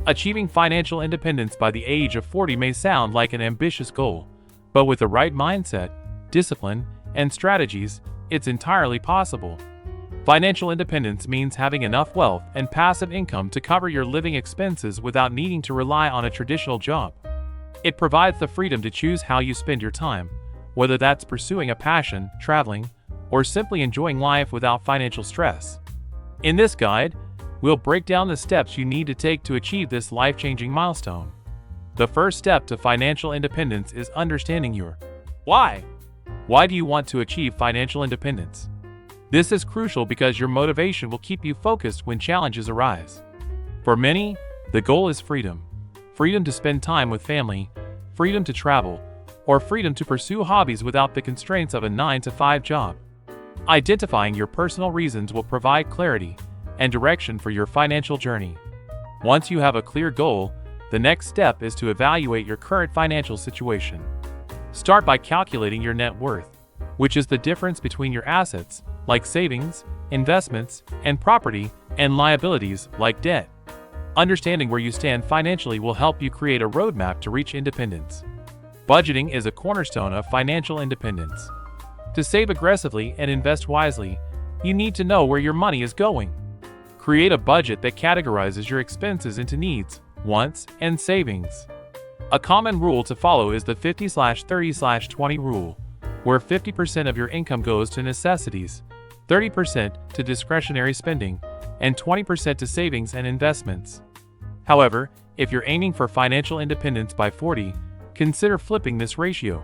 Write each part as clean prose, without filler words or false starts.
Achieving financial independence by the age of 40 may sound like an ambitious goal, but with the right mindset, discipline, and strategies, it's entirely possible. Financial independence means having enough wealth and passive income to cover your living expenses without needing to rely on a traditional job. It provides the freedom to choose how you spend your time, whether that's pursuing a passion, traveling, or simply enjoying life without financial stress. In this guide, we'll break down the steps you need to take to achieve this life-changing milestone. The first step to financial independence is understanding your why. Why do you want to achieve financial independence? This is crucial because your motivation will keep you focused when challenges arise. For many, the goal is freedom. Freedom to spend time with family, freedom to travel, or freedom to pursue hobbies without the constraints of a 9-to-5 job. Identifying your personal reasons will provide clarity and direction for your financial journey. Once you have a clear goal, the next step is to evaluate your current financial situation. Start by calculating your net worth, which is the difference between your assets, like savings, investments, and property, and liabilities, like debt. Understanding where you stand financially will help you create a roadmap to reach independence. Budgeting is a cornerstone of financial independence. To save aggressively and invest wisely, you need to know where your money is going. Create a budget that categorizes your expenses into needs, wants, and savings. A common rule to follow is the 50/30/20 rule, where 50% of your income goes to necessities, 30% to discretionary spending, and 20% to savings and investments. However, if you're aiming for financial independence by 40, consider flipping this ratio.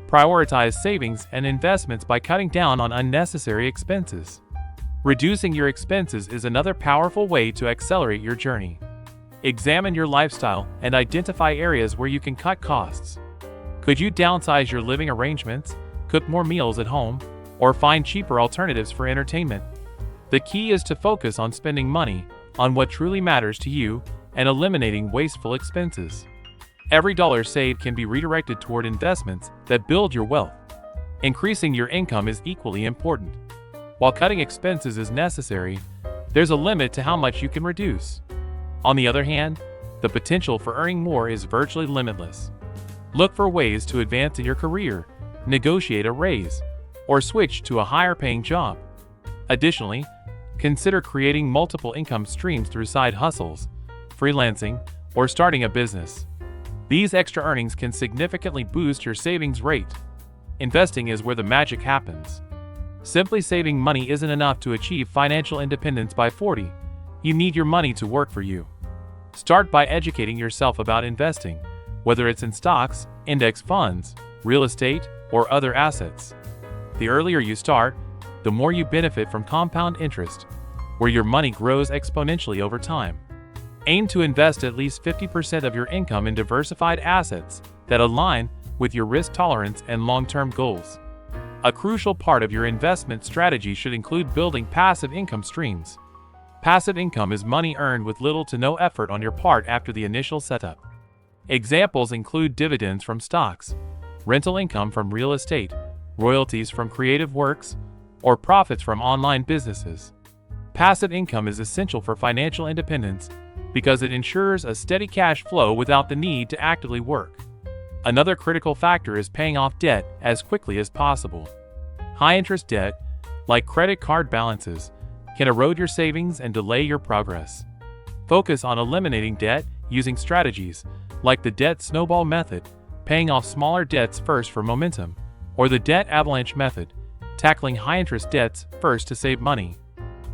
Prioritize savings and investments by cutting down on unnecessary expenses. Reducing your expenses is another powerful way to accelerate your journey. Examine your lifestyle and identify areas where you can cut costs. Could you downsize your living arrangements, cook more meals at home, or find cheaper alternatives for entertainment? The key is to focus on spending money on what truly matters to you and eliminating wasteful expenses. Every dollar saved can be redirected toward investments that build your wealth. Increasing your income is equally important. While cutting expenses is necessary, there's a limit to how much you can reduce. On the other hand, the potential for earning more is virtually limitless. Look for ways to advance in your career, negotiate a raise, or switch to a higher-paying job. Additionally, consider creating multiple income streams through side hustles, freelancing, or starting a business. These extra earnings can significantly boost your savings rate. Investing is where the magic happens. Simply saving money isn't enough to achieve financial independence by 40. You need your money to work for you. Start by educating yourself about investing, whether it's in stocks, index funds, real estate, or other assets. The earlier you start, the more you benefit from compound interest, where your money grows exponentially over time. Aim to invest at least 50% of your income in diversified assets that align with your risk tolerance and long-term goals. A crucial part of your investment strategy should include building passive income streams. Passive income is money earned with little to no effort on your part after the initial setup. Examples include dividends from stocks, rental income from real estate, royalties from creative works, or profits from online businesses. Passive income is essential for financial independence because it ensures a steady cash flow without the need to actively work. Another critical factor is paying off debt as quickly as possible. High-interest debt, like credit card balances, can erode your savings and delay your progress. Focus on eliminating debt using strategies like the debt snowball method, paying off smaller debts first for momentum, or the debt avalanche method, tackling high-interest debts first to save money.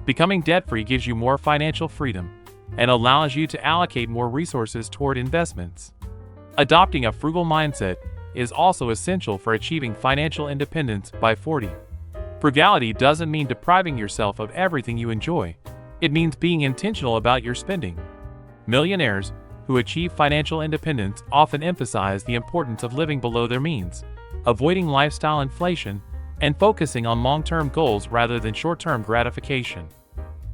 Becoming debt-free gives you more financial freedom and allows you to allocate more resources toward investments. Adopting a frugal mindset is also essential for achieving financial independence by 40. Frugality doesn't mean depriving yourself of everything you enjoy. It means being intentional about your spending. Millionaires who achieve financial independence often emphasize the importance of living below their means, avoiding lifestyle inflation, and focusing on long-term goals rather than short-term gratification.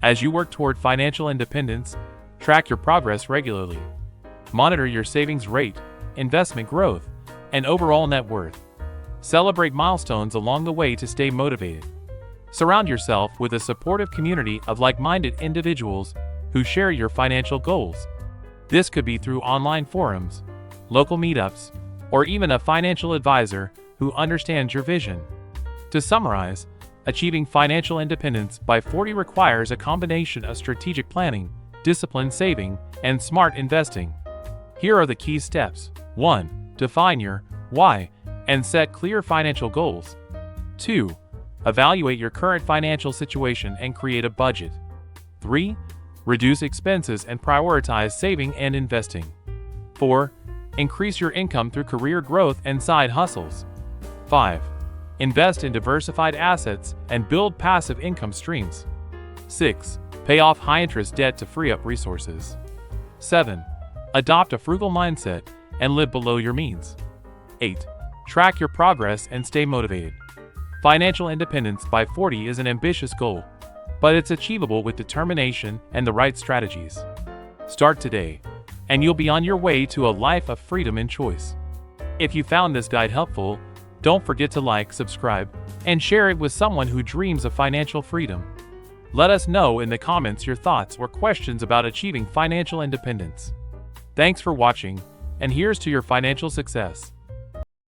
As you work toward financial independence, track your progress regularly. Monitor your savings rate, investment growth, and overall net worth. Celebrate milestones along the way to stay motivated. Surround yourself with a supportive community of like-minded individuals who share your financial goals. This could be through online forums, local meetups, or even a financial advisor who understands your vision. To summarize, achieving financial independence by 40 requires a combination of strategic planning, disciplined saving, and smart investing. Here are the key steps. 1. Define your why and set clear financial goals. 2. Evaluate your current financial situation and create a budget. 3. Reduce expenses and prioritize saving and investing. 4. Increase your income through career growth and side hustles. 5. Invest in diversified assets and build passive income streams. 6. Pay off high-interest debt to free up resources. 7. Adopt a frugal mindset and live below your means. 8. Track your progress and stay motivated. Financial independence by 40 is an ambitious goal, but it's achievable with determination and the right strategies. Start today, and you'll be on your way to a life of freedom and choice. If you found this guide helpful, don't forget to like, subscribe, and share it with someone who dreams of financial freedom. Let us know in the comments your thoughts or questions about achieving financial independence. Thanks for watching, and here's to your financial success.